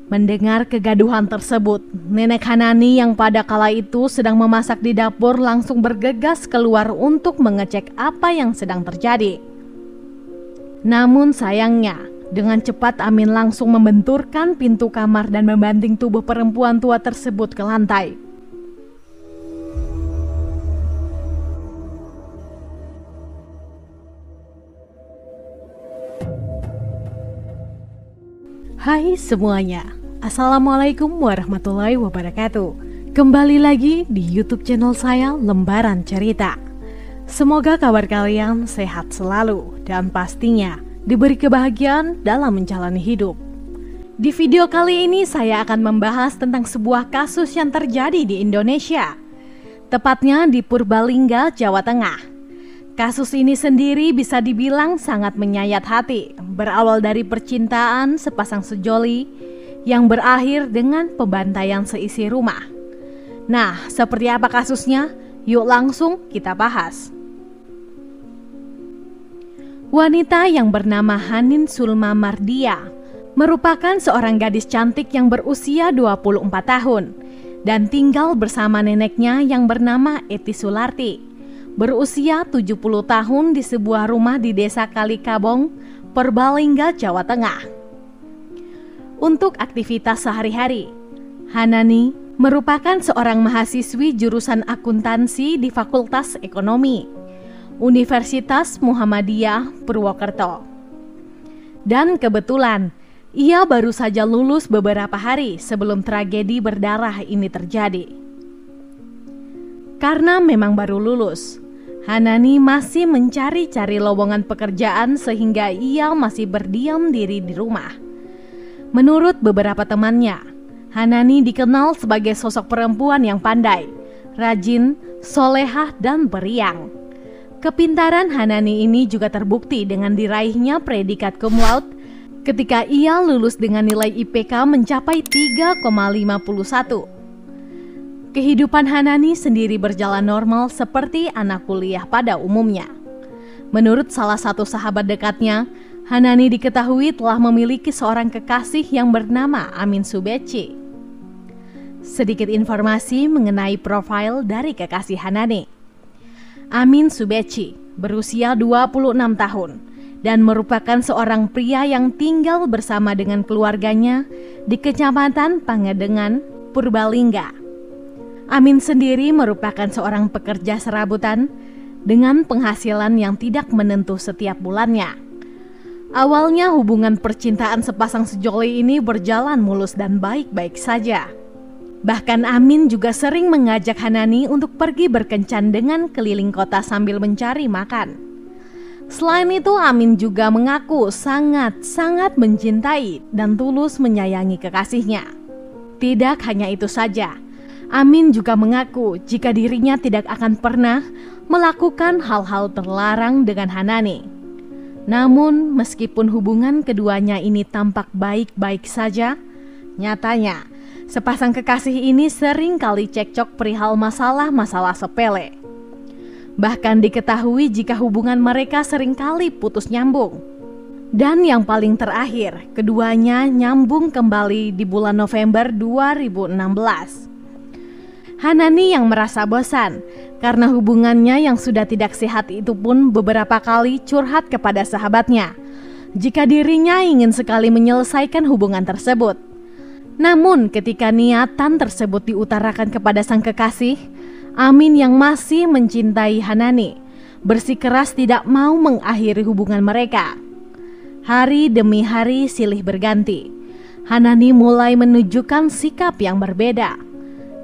Mendengar kegaduhan tersebut, Nenek Hanani yang pada kala itu sedang memasak di dapur langsung bergegas keluar untuk mengecek apa yang sedang terjadi. Namun sayangnya, dengan cepat Amin langsung membenturkan pintu kamar dan membanting tubuh perempuan tua tersebut ke lantai. Hai semuanya, Assalamualaikum warahmatullahi wabarakatuh. Kembali lagi di YouTube channel saya Lembaran Cerita. Semoga kabar kalian sehat selalu dan pastinya diberi kebahagiaan dalam menjalani hidup. Di video kali ini saya akan membahas tentang sebuah kasus yang terjadi di Indonesia, tepatnya di Purbalingga, Jawa Tengah. Kasus ini sendiri bisa dibilang sangat menyayat hati, berawal dari percintaan sepasang sejoli yang berakhir dengan pembantaian seisi rumah. Nah, seperti apa kasusnya? Yuk langsung kita bahas. Wanita yang bernama Hanin Sulma Mardia merupakan seorang gadis cantik yang berusia 24 tahun dan tinggal bersama neneknya yang bernama Eti Sularti, berusia 70 tahun di sebuah rumah di Desa Kalikabong, Purbalingga, Jawa Tengah. Untuk aktivitas sehari-hari, Hanani merupakan seorang mahasiswi jurusan akuntansi di Fakultas Ekonomi, Universitas Muhammadiyah Purwokerto. Dan kebetulan, ia baru saja lulus beberapa hari sebelum tragedi berdarah ini terjadi. Karena memang baru lulus, Hanani masih mencari-cari lowongan pekerjaan sehingga ia masih berdiam diri di rumah. Menurut beberapa temannya, Hanani dikenal sebagai sosok perempuan yang pandai, rajin, solehah, dan periang. Kepintaran Hanani ini juga terbukti dengan diraihnya predikat cum laude ketika ia lulus dengan nilai IPK mencapai 3,51. Kehidupan Hanani sendiri berjalan normal seperti anak kuliah pada umumnya. Menurut salah satu sahabat dekatnya, Hanani diketahui telah memiliki seorang kekasih yang bernama Amin Subeci. Sedikit informasi mengenai profil dari kekasih Hanani. Amin Subeci berusia 26 tahun dan merupakan seorang pria yang tinggal bersama dengan keluarganya di Kecamatan Pangadengan, Purbalingga. Amin sendiri merupakan seorang pekerja serabutan dengan penghasilan yang tidak menentu setiap bulannya. Awalnya hubungan percintaan sepasang sejoli ini berjalan mulus dan baik-baik saja. Bahkan Amin juga sering mengajak Hanani untuk pergi berkencan dengan keliling kota sambil mencari makan. Selain itu, Amin juga mengaku sangat mencintai dan tulus menyayangi kekasihnya. Tidak hanya itu saja, Amin juga mengaku jika dirinya tidak akan pernah melakukan hal-hal terlarang dengan Hanani. Namun meskipun hubungan keduanya ini tampak baik-baik saja, nyatanya sepasang kekasih ini sering kali cekcok perihal masalah-masalah sepele. Bahkan diketahui jika hubungan mereka seringkali putus nyambung. Dan yang paling terakhir, keduanya nyambung kembali di bulan November 2016. Hanani yang merasa bosan karena hubungannya yang sudah tidak sehat itu pun beberapa kali curhat kepada sahabatnya jika dirinya ingin sekali menyelesaikan hubungan tersebut. Namun ketika niatan tersebut diutarakan kepada sang kekasih, Amin yang masih mencintai Hanani bersikeras tidak mau mengakhiri hubungan mereka. Hari demi hari silih berganti, Hanani mulai menunjukkan sikap yang berbeda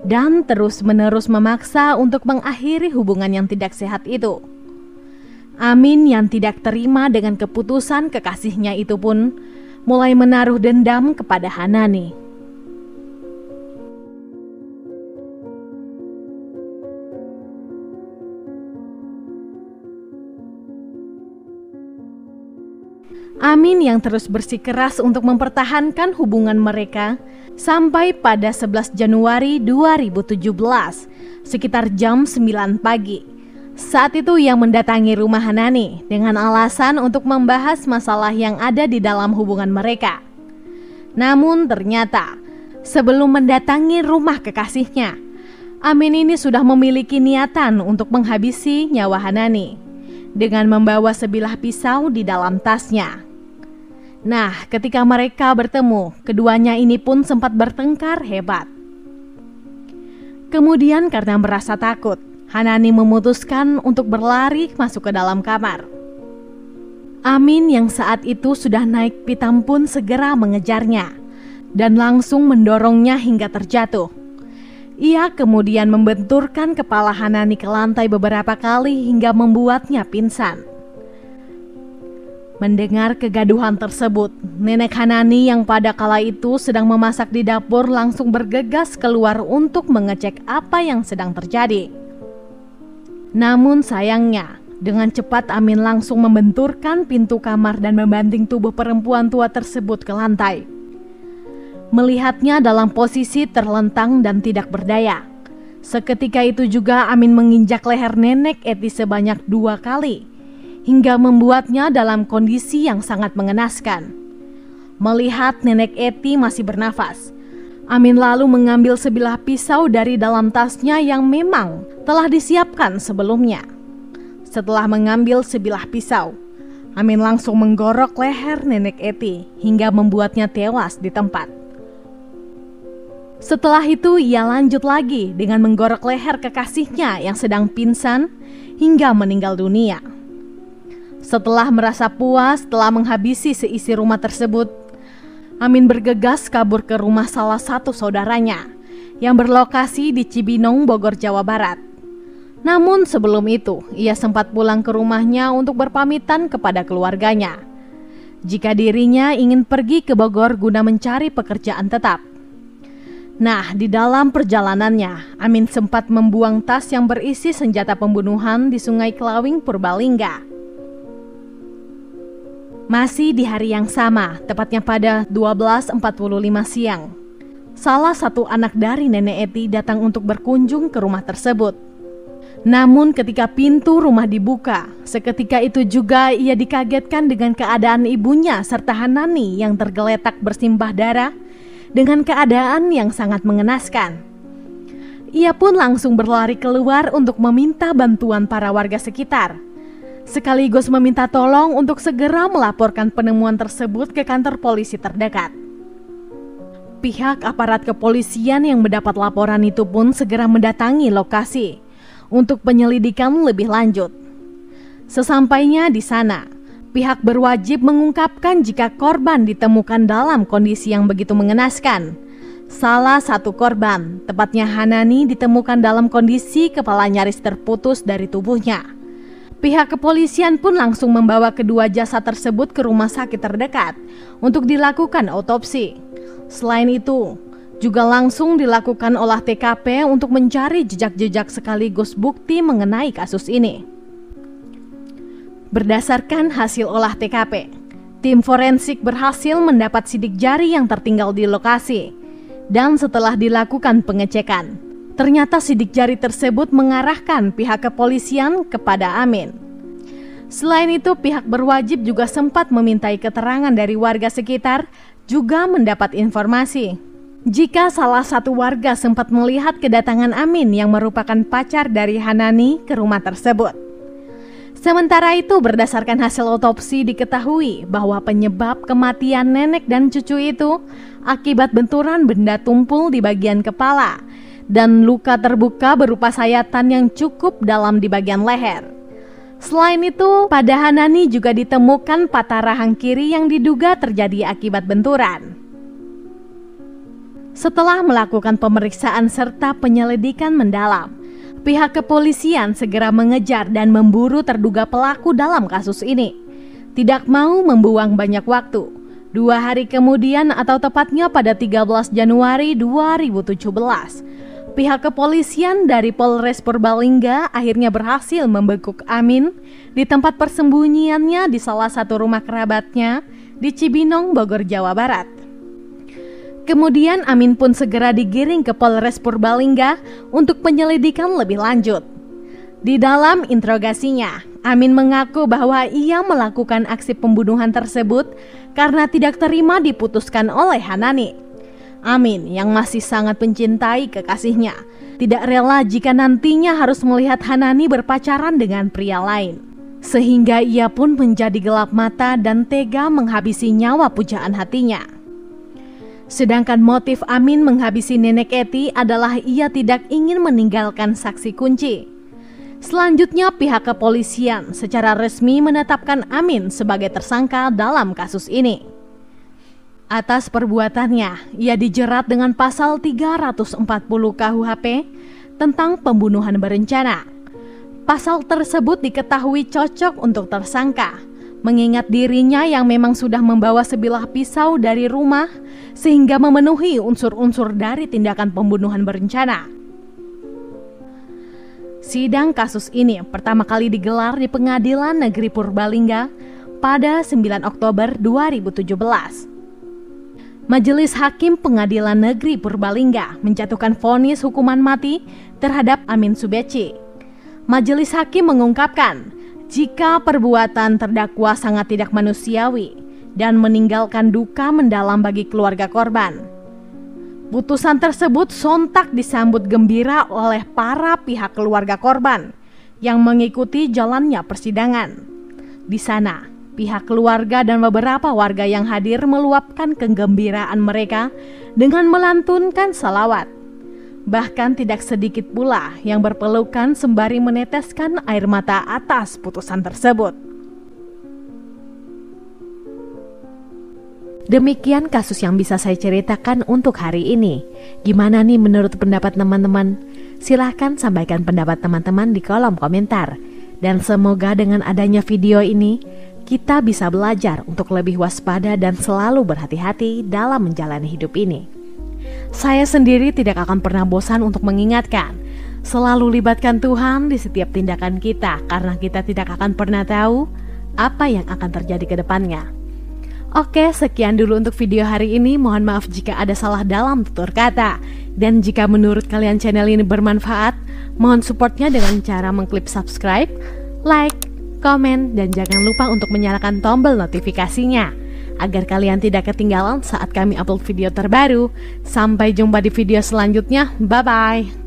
dan terus-menerus memaksa untuk mengakhiri hubungan yang tidak sehat itu. Amin yang tidak terima dengan keputusan kekasihnya itu pun mulai menaruh dendam kepada Hanani. Amin yang terus bersikeras untuk mempertahankan hubungan mereka sampai pada 11 Januari 2017 sekitar jam 9 pagi. Saat itu ia mendatangi rumah Hanani dengan alasan untuk membahas masalah yang ada di dalam hubungan mereka. Namun ternyata sebelum mendatangi rumah kekasihnya, Amin ini sudah memiliki niatan untuk menghabisi nyawa Hanani dengan membawa sebilah pisau di dalam tasnya. Nah, ketika mereka bertemu, keduanya ini pun sempat bertengkar hebat. Kemudian karena merasa takut, Hanani memutuskan untuk berlari masuk ke dalam kamar. Amin yang saat itu sudah naik pitam pun segera mengejarnya dan langsung mendorongnya hingga terjatuh. Ia kemudian membenturkan kepala Hanani ke lantai beberapa kali hingga membuatnya pingsan. Mendengar kegaduhan tersebut, nenek Hanani yang pada kala itu sedang memasak di dapur langsung bergegas keluar untuk mengecek apa yang sedang terjadi. Namun sayangnya, dengan cepat Amin langsung membenturkan pintu kamar dan membanting tubuh perempuan tua tersebut ke lantai. Melihatnya dalam posisi terlentang dan tidak berdaya, seketika itu juga Amin menginjak leher nenek Eti sebanyak 2 kali, hingga membuatnya dalam kondisi yang sangat mengenaskan. Melihat nenek Eti masih bernafas, Amin lalu mengambil sebilah pisau dari dalam tasnya yang memang telah disiapkan sebelumnya. Setelah mengambil sebilah pisau, Amin langsung menggorok leher nenek Eti hingga membuatnya tewas di tempat. Setelah itu ia lanjut lagi dengan menggorok leher kekasihnya yang sedang pingsan hingga meninggal dunia. Setelah merasa puas telah menghabisi seisi rumah tersebut, Amin bergegas kabur ke rumah salah satu saudaranya yang berlokasi di Cibinong, Bogor, Jawa Barat. Namun sebelum itu, ia sempat pulang ke rumahnya untuk berpamitan kepada keluarganya jika dirinya ingin pergi ke Bogor guna mencari pekerjaan tetap. Nah, di dalam perjalanannya, Amin sempat membuang tas yang berisi senjata pembunuhan di Sungai Kelawing, Purbalingga. Masih di hari yang sama, tepatnya pada 12.45 siang, salah satu anak dari nenek Eti datang untuk berkunjung ke rumah tersebut. Namun ketika pintu rumah dibuka, seketika itu juga ia dikagetkan dengan keadaan ibunya serta Hanani yang tergeletak bersimbah darah dengan keadaan yang sangat mengenaskan. Ia pun langsung berlari keluar untuk meminta bantuan para warga sekitar, sekaligus meminta tolong untuk segera melaporkan penemuan tersebut ke kantor polisi terdekat. Pihak aparat kepolisian yang mendapat laporan itu pun segera mendatangi lokasi untuk penyelidikan lebih lanjut. Sesampainya di sana, pihak berwajib mengungkapkan jika korban ditemukan dalam kondisi yang begitu mengenaskan. Salah satu korban, tepatnya Hanani, ditemukan dalam kondisi kepala nyaris terputus dari tubuhnya. Pihak kepolisian pun langsung membawa kedua jasad tersebut ke rumah sakit terdekat untuk dilakukan otopsi. Selain itu, juga langsung dilakukan olah TKP untuk mencari jejak-jejak sekaligus bukti mengenai kasus ini. Berdasarkan hasil olah TKP, tim forensik berhasil mendapat sidik jari yang tertinggal di lokasi. Dan setelah dilakukan pengecekan, ternyata sidik jari tersebut mengarahkan pihak kepolisian kepada Amin. Selain itu, pihak berwajib juga sempat memintai keterangan dari warga sekitar, juga mendapat informasi jika salah satu warga sempat melihat kedatangan Amin yang merupakan pacar dari Hanani ke rumah tersebut. Sementara itu, berdasarkan hasil otopsi diketahui bahwa penyebab kematian nenek dan cucu itu akibat benturan benda tumpul di bagian kepala dan luka terbuka berupa sayatan yang cukup dalam di bagian leher. Selain itu, pada Hanani juga ditemukan patah rahang kiri yang diduga terjadi akibat benturan. Setelah melakukan pemeriksaan serta penyelidikan mendalam, pihak kepolisian segera mengejar dan memburu terduga pelaku dalam kasus ini. Tidak mau membuang banyak waktu. 2 hari kemudian atau tepatnya pada 13 Januari 2017, pihak kepolisian dari Polres Purbalingga akhirnya berhasil membekuk Amin di tempat persembunyiannya di salah satu rumah kerabatnya di Cibinong, Bogor, Jawa Barat. Kemudian Amin pun segera digiring ke Polres Purbalingga untuk penyelidikan lebih lanjut. Di dalam interogasinya, Amin mengaku bahwa ia melakukan aksi pembunuhan tersebut karena tidak terima diputuskan oleh Hanani. Amin yang masih sangat mencintai kekasihnya, tidak rela jika nantinya harus melihat Hanani berpacaran dengan pria lain. Sehingga ia pun menjadi gelap mata dan tega menghabisi nyawa pujaan hatinya. Sedangkan motif Amin menghabisi nenek Eti adalah ia tidak ingin meninggalkan saksi kunci. Selanjutnya pihak kepolisian secara resmi menetapkan Amin sebagai tersangka dalam kasus ini. Atas perbuatannya, ia dijerat dengan pasal 340 KUHP tentang pembunuhan berencana. Pasal tersebut diketahui cocok untuk tersangka, mengingat dirinya yang memang sudah membawa sebilah pisau dari rumah sehingga memenuhi unsur-unsur dari tindakan pembunuhan berencana. Sidang kasus ini pertama kali digelar di Pengadilan Negeri Purbalingga pada 9 Oktober 2017. Majelis Hakim Pengadilan Negeri Purbalingga menjatuhkan vonis hukuman mati terhadap Amin Subeci. Majelis Hakim mengungkapkan jika perbuatan terdakwa sangat tidak manusiawi dan meninggalkan duka mendalam bagi keluarga korban. Putusan tersebut sontak disambut gembira oleh para pihak keluarga korban yang mengikuti jalannya persidangan. Di sana, pihak keluarga dan beberapa warga yang hadir meluapkan kegembiraan mereka dengan melantunkan salawat. Bahkan tidak sedikit pula yang berpelukan sembari meneteskan air mata atas putusan tersebut. Demikian kasus yang bisa saya ceritakan untuk hari ini. Gimana nih menurut pendapat teman-teman? Silahkan sampaikan pendapat teman-teman di kolom komentar. Dan semoga dengan adanya video ini, kita bisa belajar untuk lebih waspada dan selalu berhati-hati dalam menjalani hidup ini. Saya sendiri tidak akan pernah bosan untuk mengingatkan, selalu libatkan Tuhan di setiap tindakan kita, karena kita tidak akan pernah tahu apa yang akan terjadi ke depannya. Oke, sekian dulu untuk video hari ini. Mohon maaf jika ada salah dalam tutur kata. Dan jika menurut kalian channel ini bermanfaat, mohon supportnya dengan cara mengklik subscribe, like, komen, dan jangan lupa untuk menyalakan tombol notifikasinya agar kalian tidak ketinggalan saat kami upload video terbaru. Sampai jumpa di video selanjutnya. Bye-bye.